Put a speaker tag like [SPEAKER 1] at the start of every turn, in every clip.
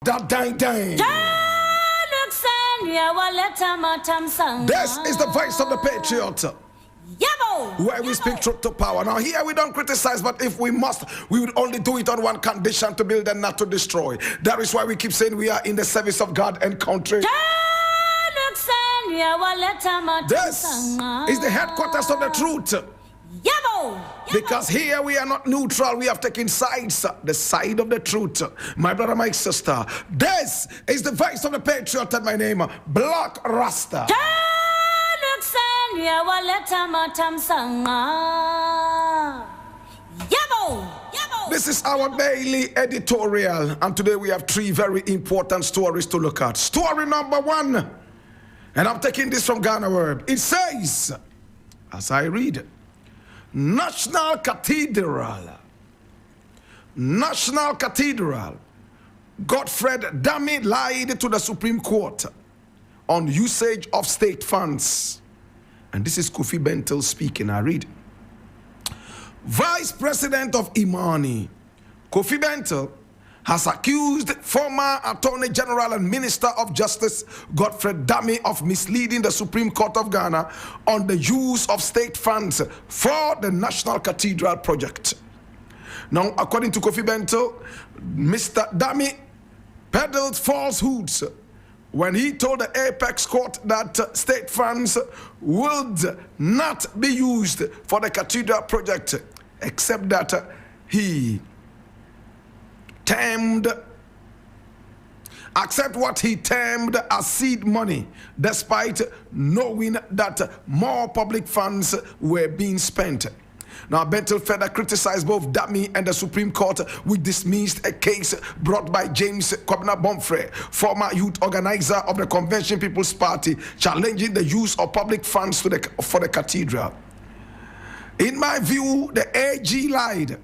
[SPEAKER 1] That dang. This is the voice of the Patriot, where we speak truth to power. Now here we don't criticize, but if we must, we would only do it on one condition: to build and not to destroy. That is why we keep saying we are in the service of God and country. This is the headquarters of the truth. Because here we are not neutral, we have taken sides, the side of the truth. My brother, my sister, this is the voice of the Patriot, and my name, Blakk Rasta. This is our daily editorial, and today we have three very important stories to look at. Story number one, and I'm taking this from Ghana Word. It says, as I read, National Cathedral, Godfred Dami lied to the Supreme Court on usage of state funds. And this is Kofi Bentel speaking. I read. Vice President of Imani, Kofi Bentel, has accused former Attorney General and Minister of Justice Godfred Dami of misleading the Supreme Court of Ghana on the use of state funds for the National Cathedral project. Now, according to Kofi Bentel, Mr. Dami peddled falsehoods when he told the Apex Court that state funds would not be used for the Cathedral project, except that he accept what he termed as seed money, despite knowing that more public funds were being spent. Now, Bentel further criticized both Dami and the Supreme Court, which dismissed a case brought by James Kwabena Bomfrey, former youth organizer of the Convention People's Party, challenging the use of public funds for the Cathedral. In my view, the AG lied.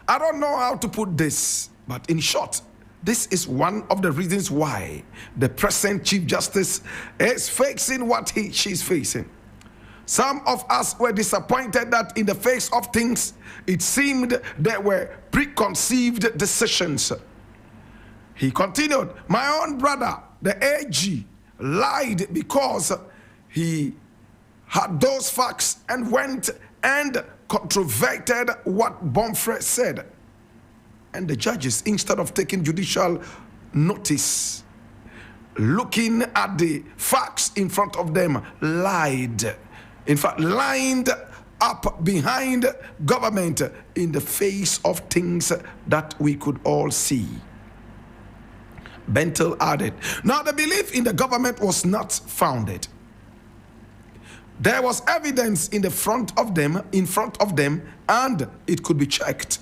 [SPEAKER 1] I don't know how to put this, but in short, this is one of the reasons why the present Chief Justice is facing what she's facing. Some of us were disappointed that in the face of things, it seemed there were preconceived decisions. He continued, my own brother, the AG, lied because he had those facts and went and controverted what Bomfrey said. And the judges, instead of taking judicial notice, looking at the facts in front of them, lied. In fact, lined up behind government in the face of things that we could all see. Bentel added, now the belief in the government was not founded. There was evidence in front of them, and it could be checked.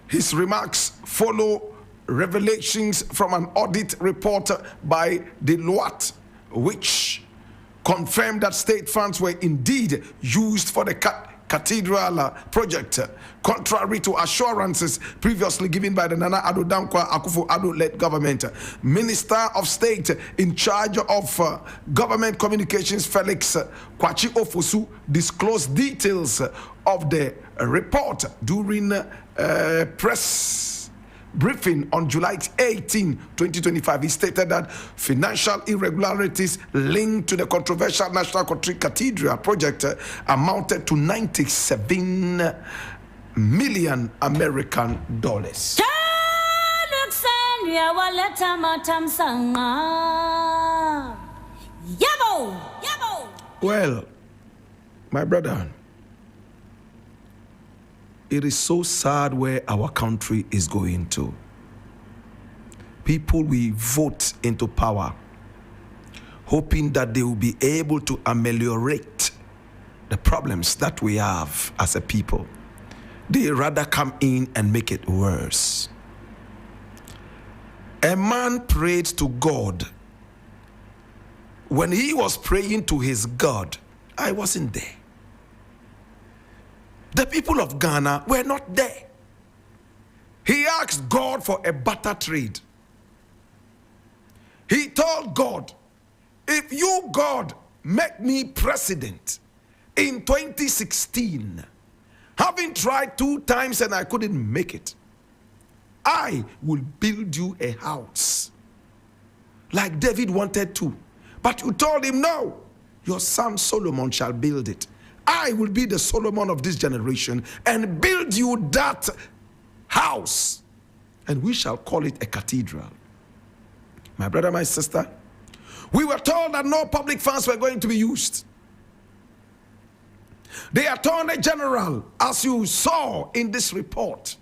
[SPEAKER 1] His remarks follow revelations from an audit report by Deloitte, which confirmed that state funds were indeed used for the Cathedral project, contrary to assurances previously given by the Nana Addo Dankwa Akufo-Addo-led government. Minister of State in charge of government communications, Felix Kwachi Ofosu, disclosed details of the report during press briefing on July 18, 2025. He stated that financial irregularities linked to the controversial National Cathedral project amounted to $97 million American dollars. Well, my brother, it is so sad where our country is going to. People will vote into power, hoping that they will be able to ameliorate the problems that we have as a people. They rather come in and make it worse. A man prayed to God. When he was praying to his God, I wasn't there. The people of Ghana were not there. He asked God for a barter trade. He told God, if you, God, make me president in 2016, having tried 2 times and I couldn't make it, I will build you a house. Like David wanted to. But you told him, no, your son Solomon shall build it. I will be the Solomon of this generation and build you that house. And we shall call it a cathedral. My brother, my sister, we were told that no public funds were going to be used. The Attorney General, as you saw in this report,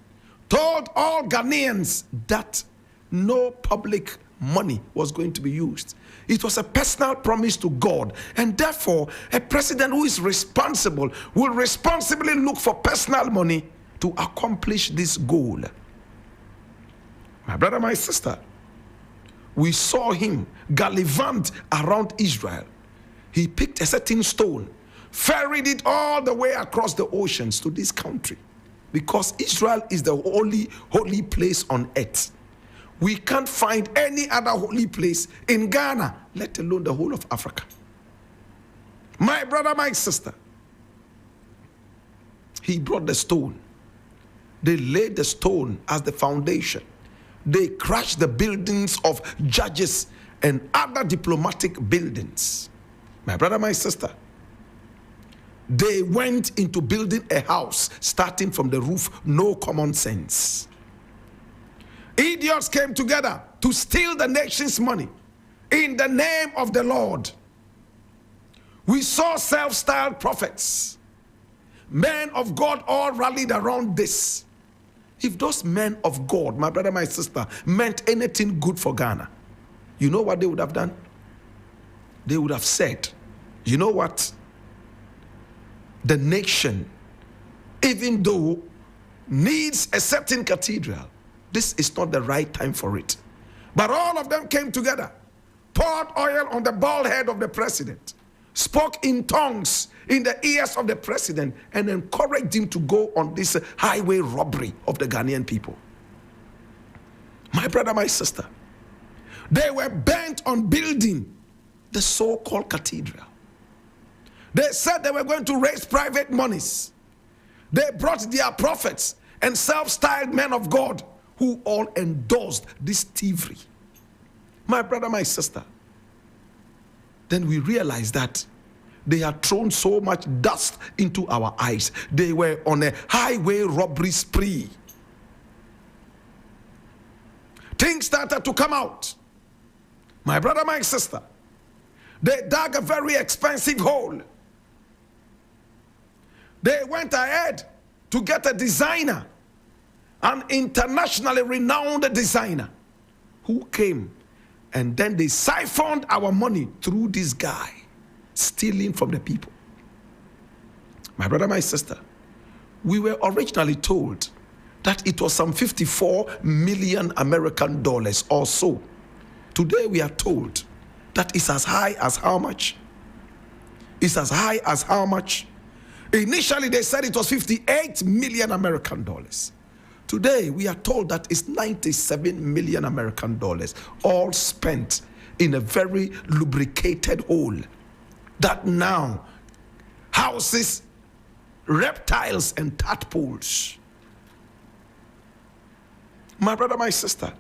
[SPEAKER 1] told all Ghanaians that no public money was going to be used. It was a personal promise to God, and therefore a president who is responsible will responsibly look for personal money to accomplish this goal. My brother, my sister, we saw him gallivant around Israel. He picked a certain stone, ferried it all the way across the oceans to this country, because Israel is the only holy place on earth. We can't find any other holy place in Ghana, let alone the whole of Africa. My brother, my sister, he brought the stone. They laid the stone as the foundation. They crashed the buildings of judges and other diplomatic buildings. My brother, my sister, they went into building a house starting from the roof. No common sense. Idiots came together to steal the nation's money in the name of the Lord. We saw self-styled prophets, men of God, all rallied around this. If those men of God, my brother, my sister, meant anything good for Ghana, you know what they would have done? They would have said, you know what? The nation, even though needs a certain cathedral, this is not the right time for it. But all of them came together, poured oil on the bald head of the president, spoke in tongues in the ears of the president, and encouraged him to go on this highway robbery of the Ghanaian people. My brother, my sister, they were bent on building the so-called cathedral. They said they were going to raise private monies. They brought their prophets and self-styled men of God who all endorsed this thievery. My brother, my sister, then we realized that they had thrown so much dust into our eyes. They were on a highway robbery spree. Things started to come out. My brother, my sister, they dug a very expensive hole. They went ahead to get a designer, an internationally renowned designer, who came, and then they siphoned our money through this guy, stealing from the people. My brother, my sister, we were originally told that it was some 54 million American dollars or so. Today we are told that it's as high as how much? It's as high as how much? Initially they said it was 58 million American dollars. Today we are told that it's 97 million American dollars, all spent in a very lubricated hole that now houses reptiles and tadpoles. My brother, my sister,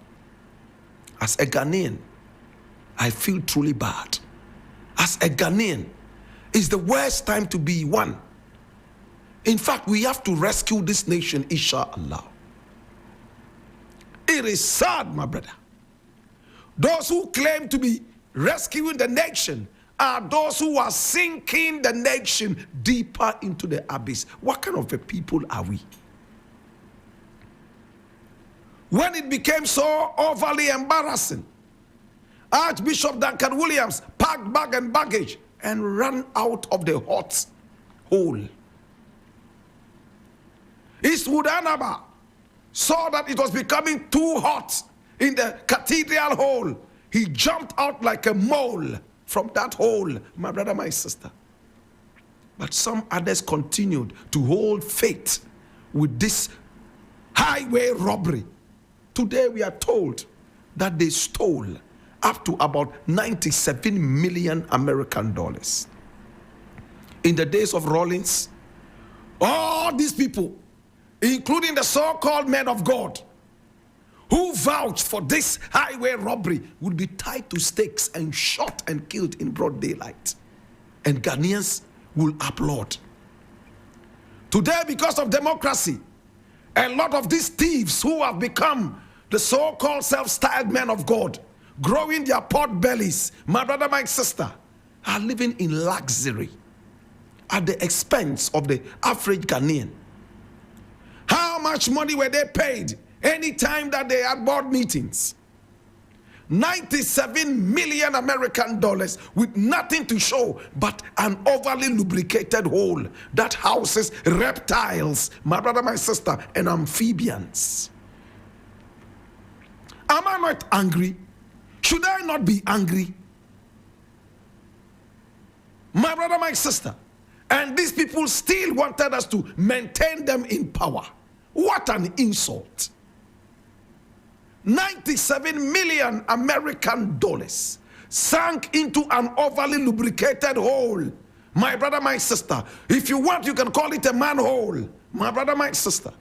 [SPEAKER 1] as a Ghanaian, I feel truly bad. As a Ghanaian, it's the worst time to be one. In fact, we have to rescue this nation, inshallah. It is sad, my brother. Those who claim to be rescuing the nation are those who are sinking the nation deeper into the abyss. What kind of a people are we? When it became so overly embarrassing, Archbishop Duncan Williams packed bag and baggage and ran out of the hot hole. Eastwood Anaba saw that it was becoming too hot in the cathedral hole. He jumped out like a mole from that hole, my brother, my sister. But some others continued to hold faith with this highway robbery. Today we are told that they stole up to about 97 million American dollars. In the days of Rawlings, all these people, including the so-called men of God, who vouched for this highway robbery would be tied to stakes and shot and killed in broad daylight. And Ghanaians will applaud. Today, because of democracy, a lot of these thieves who have become the so-called self-styled men of God, growing their pot bellies, my brother, my sister, are living in luxury at the expense of the average Ghanaian. How much money were they paid anytime that they had board meetings? 97 million American dollars with nothing to show but an overly lubricated hole that houses reptiles, my brother, my sister, and amphibians. Am I not angry? Should I not be angry? My brother, my sister, and these people still wanted us to maintain them in power. What an insult. 97 million American dollars sank into an overly lubricated hole. My brother, my sister, if you want, you can call it a manhole. My brother, my sister.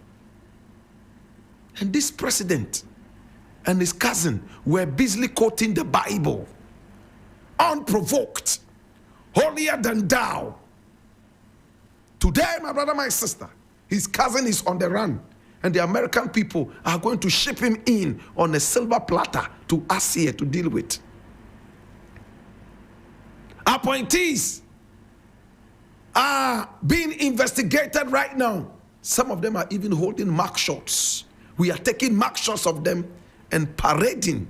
[SPEAKER 1] And this president and his cousin were busily quoting the Bible, unprovoked, holier than thou. Today, my brother, my sister, his cousin is on the run. And the American people are going to ship him in on a silver platter to us here to deal with. Appointees are being investigated right now. Some of them are even holding mark shots. We are taking mark shots of them and parading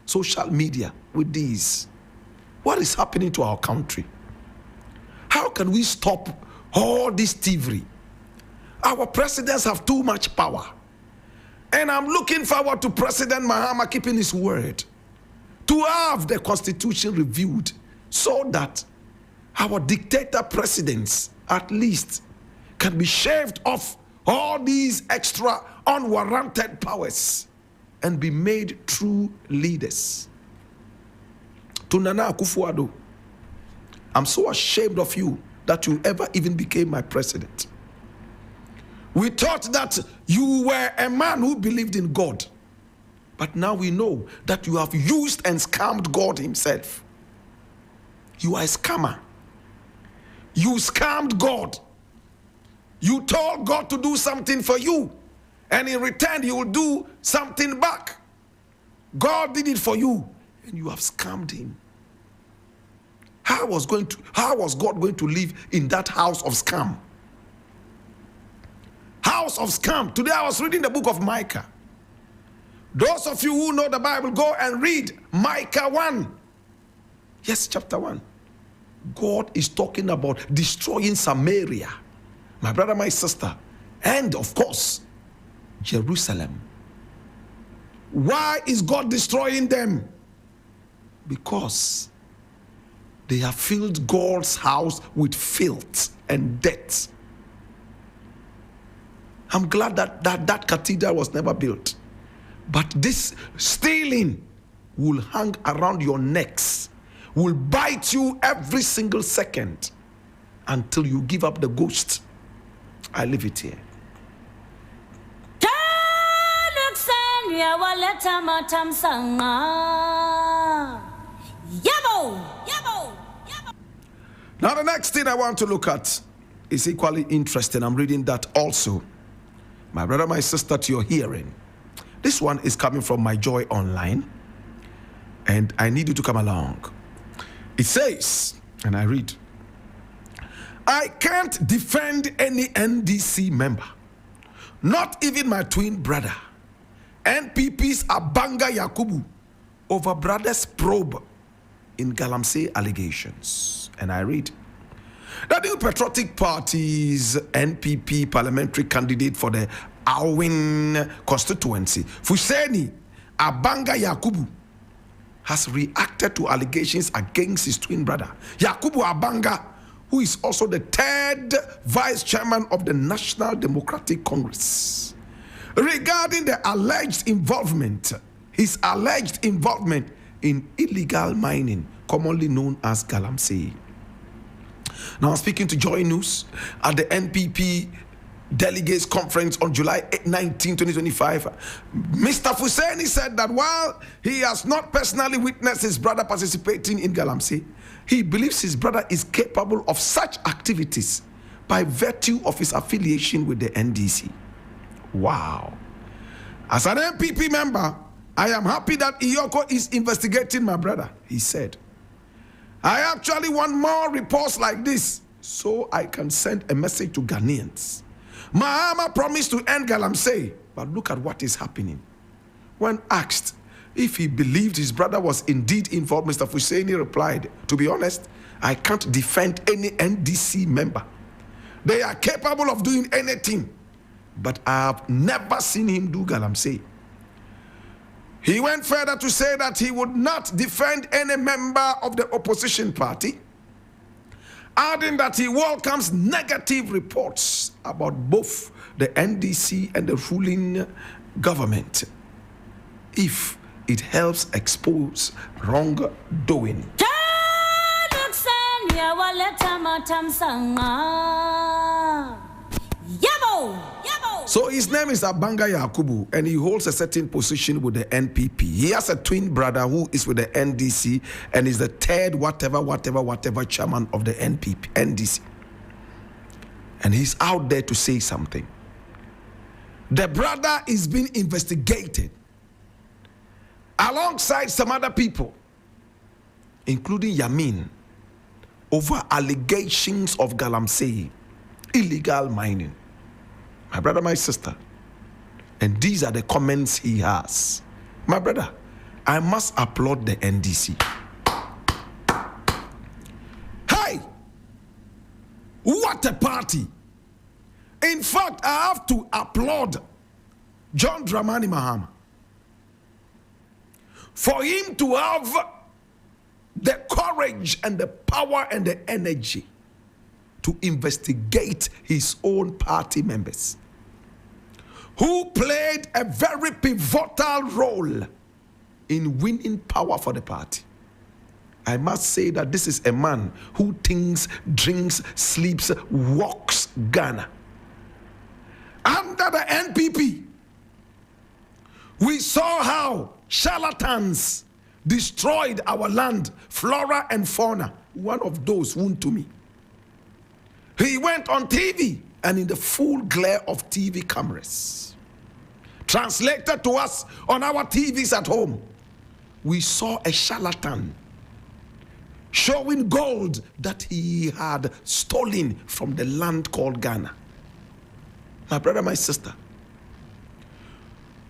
[SPEAKER 1] social media with these. What is happening to our country? How can we stop all this thievery? Our presidents have too much power. And I'm looking forward to President Mahama keeping his word to have the constitution reviewed so that our dictator presidents at least can be shaved off all these extra unwarranted powers and be made true leaders. To Nana Akufo-Addo, I'm so ashamed of you that you ever even became my president. We thought that you were a man who believed in God. But now we know that you have used and scammed God himself. You are a scammer. You scammed God. You told God to do something for you, and in return he will do something back. God did it for you, and you have scammed him. How was God going to live in that house of scam? House of scam. Today I was reading the book of Micah. Those of you who know the Bible, go and read Micah 1. Yes, chapter 1. God is talking about destroying Samaria, my brother, my sister, and of course, Jerusalem. Why is God destroying them? Because they have filled God's house with filth and debt. I'm glad that cathedral was never built. But this stealing will hang around your necks, will bite you every single second until you give up the ghost. I leave it here. Now the next thing I want to look at is equally interesting. I'm reading that also. My brother, my sister, to your hearing. This one is coming from My Joy Online, and I need you to come along. It says, and I read, I can't defend any NDC member, not even my twin brother, NPP's Abanga Yakubu, over brother's probe in Galamsey allegations. And I read, the new Patriotic Party's NPP parliamentary candidate for the Awin constituency, Fuseni Abanga Yakubu, has reacted to allegations against his twin brother, Yakubu Abanga, who is also the third vice chairman of the National Democratic Congress, regarding the his alleged involvement in illegal mining, commonly known as Galamsey. Now, speaking to Joy News, at the NPP Delegates Conference on July 19, 2025, Mr. Fuseni said that while he has not personally witnessed his brother participating in Galamsey, he believes his brother is capable of such activities by virtue of his affiliation with the NDC. Wow. As an MPP member, I am happy that Iyoko is investigating my brother, he said. I actually want more reports like this so I can send a message to Ghanaians. Mahama promised to end Galamsey, but look at what is happening. When asked if he believed his brother was indeed involved, Mr. Fuseni replied, to be honest, I can't defend any NDC member. They are capable of doing anything, but I have never seen him do Galamsey. He went further to say that he would not defend any member of the opposition party, adding that he welcomes negative reports about both the NDC and the ruling government if it helps expose wrongdoing. So his name is Abanga Yakubu, and he holds a certain position with the NPP. He has a twin brother who is with the NDC and is the third whatever chairman of the NDC. And he's out there to say something. The brother is being investigated alongside some other people, including Yamin, over allegations of Galamsey, illegal mining. My brother, my sister, and these are the comments he has. My brother, I must applaud the NDC. Hey, what a party! In fact, I have to applaud John Dramani Mahama for him to have the courage and the power and the energy to investigate his own party members who played a very pivotal role in winning power for the party. I must say that this is a man who thinks, drinks, sleeps, walks Ghana. Under the NPP, we saw how charlatans destroyed our land, flora and fauna. One of those wound to me. He went on TV, and in the full glare of TV cameras, translated to us on our TVs at home, we saw a charlatan showing gold that he had stolen from the land called Ghana. My brother, my sister,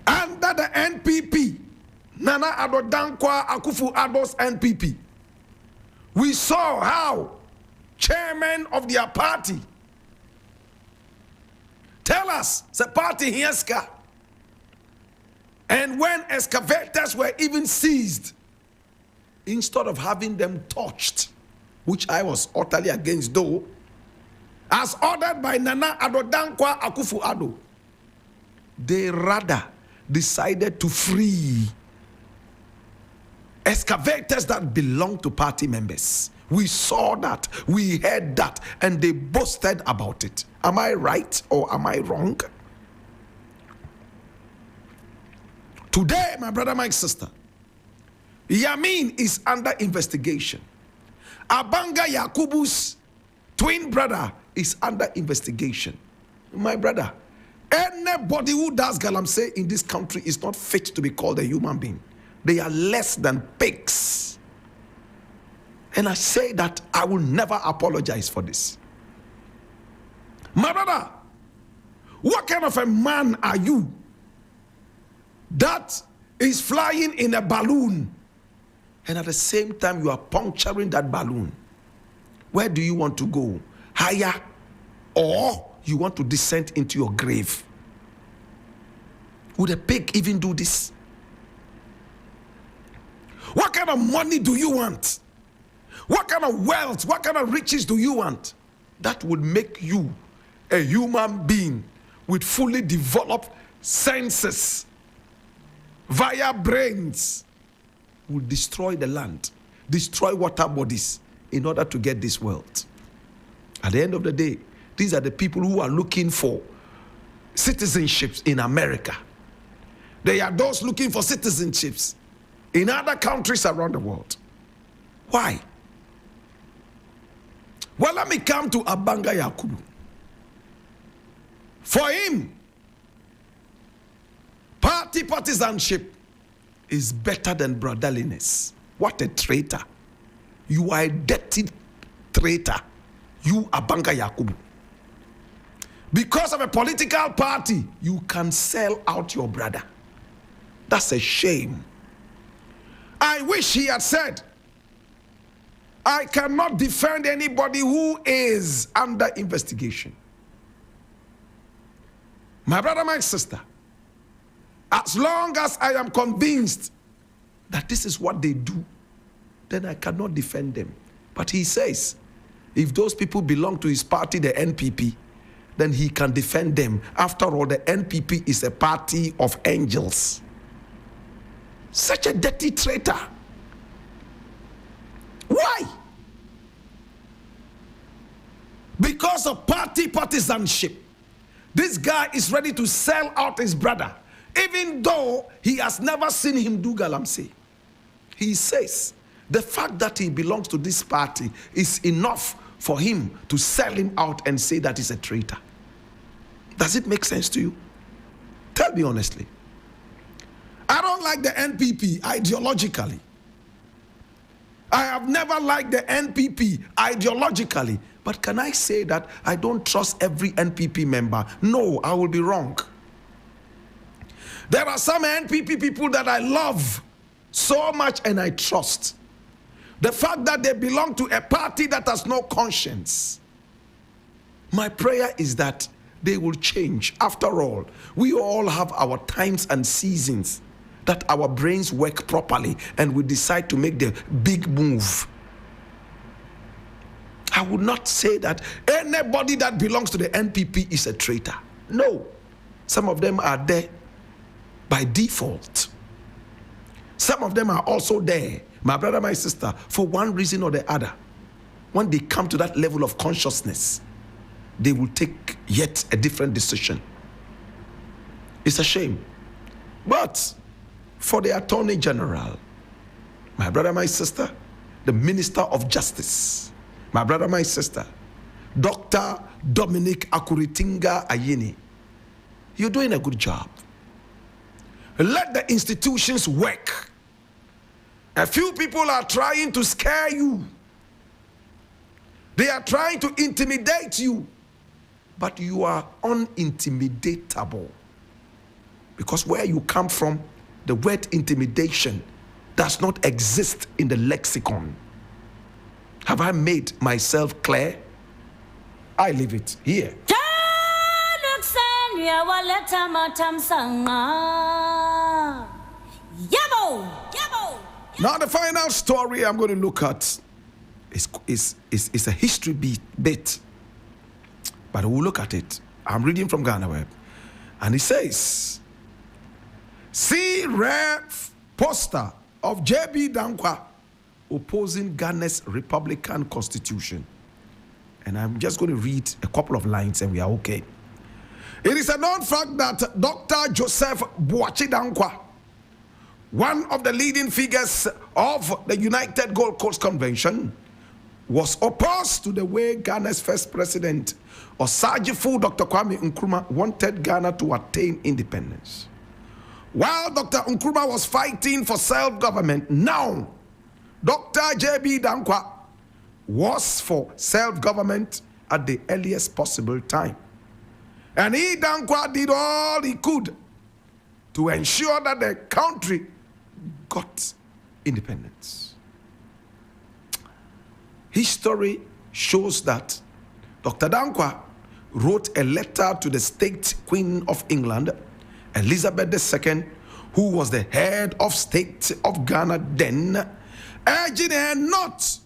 [SPEAKER 1] under the NPP, Nana Addo Dankwa Akufo-Addo's NPP, we saw how chairman of their party tell us the party Hieska, and when excavators were even seized, instead of having them touched, which I was utterly against though, as ordered by Nana Addo Dankwa Akufo-Addo, they rather decided to free excavators that belong to party members. We saw that, we heard that, and they boasted about it. Am I right or am I wrong? Today, my brother, my sister, Yamin is under investigation. Abanga Yakubu's twin brother is under investigation. My brother, anybody who does Galamsey in this country is not fit to be called a human being. They are less than pigs. And I say that I will never apologize for this. My brother, what kind of a man are you that is flying in a balloon and at the same time you are puncturing that balloon? Where do you want to go? Higher, or you want to descend into your grave? Would a pig even do this? What kind of money do you want? What kind of wealth, what kind of riches do you want that would make you a human being with fully developed senses via brains? Will destroy the land, destroy water bodies in order to get this wealth. At the end of the day, these are the people who are looking for citizenships in America. They are those looking for citizenships in other countries around the world. Why? Well, let me come to Abanga Yakubu. For him, party partisanship is better than brotherliness. What a traitor. You are a dirty traitor. You Abanga Yakubu. Because of a political party, you can sell out your brother. That's a shame. I wish he had said, I cannot defend anybody who is under investigation. My brother, my sister, as long as I am convinced that this is what they do, then I cannot defend them. But he says, if those people belong to his party, the NPP, then he can defend them. After all, the NPP is a party of angels. Such a dirty traitor. Why? Because of party partisanship. This guy is ready to sell out his brother, even though he has never seen him do galamsey. He says the fact that he belongs to this party is enough for him to sell him out and say that he's a traitor. Does it make sense to you? Tell me honestly. I don't like the NPP ideologically. I have never liked the NPP ideologically. But can I say that I don't trust every NPP member? No, I will be wrong. There are some NPP people that I love so much and I trust. The fact that they belong to a party that has no conscience. My prayer is that they will change. After all, we all have our times and seasons that our brains work properly and we decide to make the big move. I would not say that anybody that belongs to the NPP is a traitor. No. Some of them are there by default. Some of them are also there, my brother, my sister, for one reason or the other. When they come to that level of consciousness, they will take yet a different decision. It's a shame. But for the Attorney General, my brother, my sister, the Minister of Justice, my brother, my sister, Dr. Dominic Akuritinga Ayeni, you're doing a good job. Let the institutions work. A few people are trying to scare you. They are trying to intimidate you. But you are unintimidatable. Because where you come from, the word intimidation does not exist in the lexicon. Have I made myself clear? I leave it here. Now the final story I'm going to look at is a history bit. But we'll look at it. I'm reading from Ghana Web. And it says, see rare poster of J.B. Dankwa opposing Ghana's Republican Constitution. And I'm just going to read a couple of lines and we are okay. It is a known fact that Dr. Joseph Boachi Dankwa, one of the leading figures of the United Gold Coast Convention, was opposed to the way Ghana's first president, Osagyefo Dr. Kwame Nkrumah, wanted Ghana to attain independence. While Dr. Nkrumah was fighting for self-government, now Dr. J.B. Dankwa was for self-government at the earliest possible time. And he, Dankwa, did all he could to ensure that the country got independence. History shows that Dr. Dankwa wrote a letter to the state queen of England, Elizabeth II, who was the head of state of Ghana then, urging her not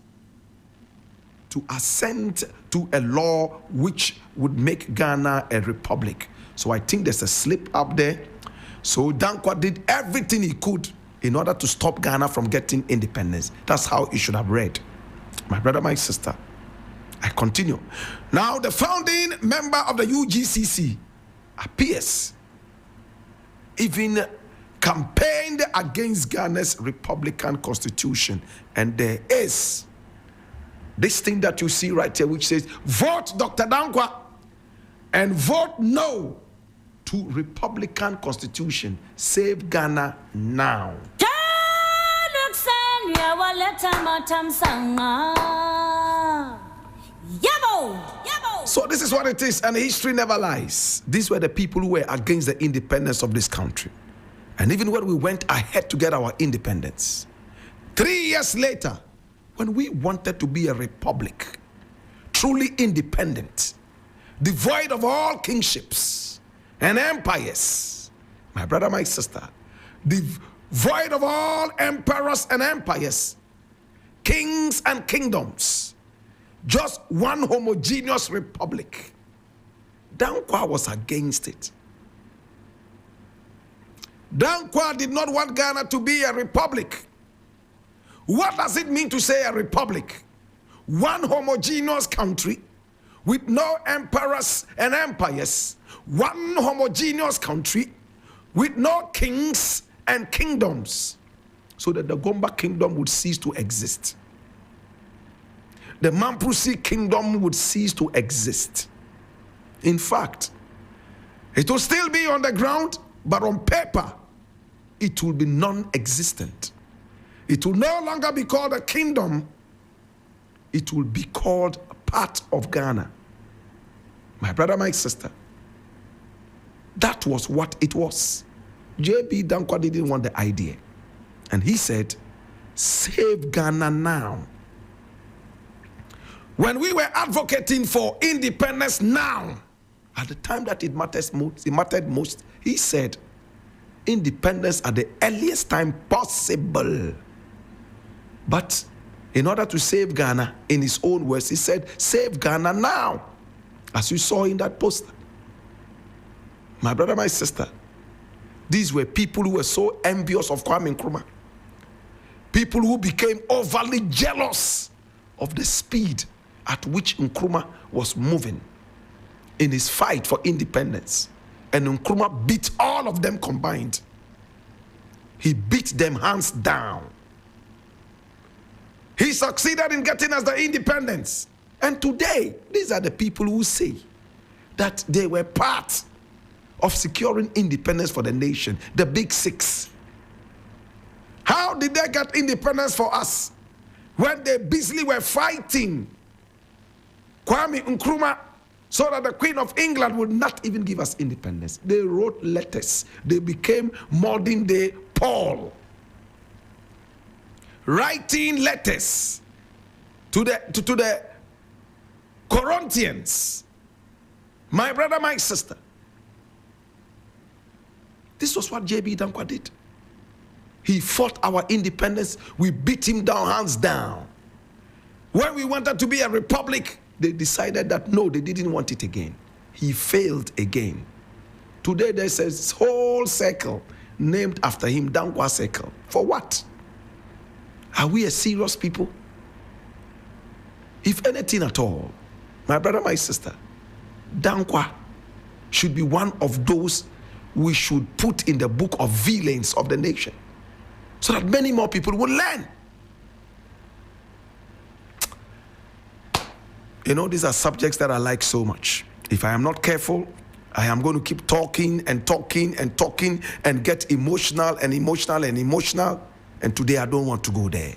[SPEAKER 1] to assent to a law which would make Ghana a republic. So I think there's a slip up there. So Dankwa did everything he could in order to stop Ghana from getting independence. That's how it should have read. My brother, my sister, I continue. Now, the founding member of the UGCC, appears, even campaigned against Ghana's Republican Constitution. And there is this thing that you see right here, which says, vote Dr. Dankwa and vote no to Republican Constitution. Save Ghana now. So this is what it is, and history never lies. These were the people who were against the independence of this country. And even when we went ahead to get our independence, 3 years later, when we wanted to be a republic, truly independent, devoid of all kingships and empires, my brother, my sister, devoid of all emperors and empires, kings and kingdoms, just one homogeneous republic, Dankwa was against it. Dankwa did not want Ghana to be a republic. What does it mean to say a republic? One homogeneous country with no emperors and empires. One homogeneous country with no kings and kingdoms, so that the Gomba kingdom would cease to exist. The Mamprusi kingdom would cease to exist. In fact, it will still be on the ground, but on paper, it will be non-existent. It will no longer be called a kingdom. It will be called a part of Ghana. My brother, my sister, that was what it was. J.B. Dankwa didn't want the idea. And he said, save Ghana now. When we were advocating for independence now, at the time that it mattered most, he said, independence at the earliest time possible. But in order to save Ghana, in his own words, he said, save Ghana now, as you saw in that poster. My brother, my sister, these were people who were so envious of Kwame Nkrumah. People who became overly jealous of the speed at which Nkrumah was moving in his fight for independence. And Nkrumah beat all of them combined. He beat them hands down. He succeeded in getting us the independence. And today, these are the people who say that they were part of securing independence for the nation, the Big Six. How did they get independence for us when they busily were fighting Kwame Nkrumah so that the Queen of England would not even give us independence? They wrote letters. They became modern day Paul, writing letters to the Corinthians. My brother, my sister, this was what J.B. Dankwa did. He fought our independence. We beat him down, hands down. When we wanted to be a republic, they decided that no, they didn't want it again. He failed again. Today there's a whole circle named after him, Dankwa Circle. For what? Are we a serious people? If anything at all, my brother, my sister, Dankwa should be one of those we should put in the book of villains of the nation, so that many more people will learn. You know, these are subjects that I like so much. If I am not careful, I am going to keep talking and talking and talking and get emotional and emotional and emotional. And today I don't want to go there.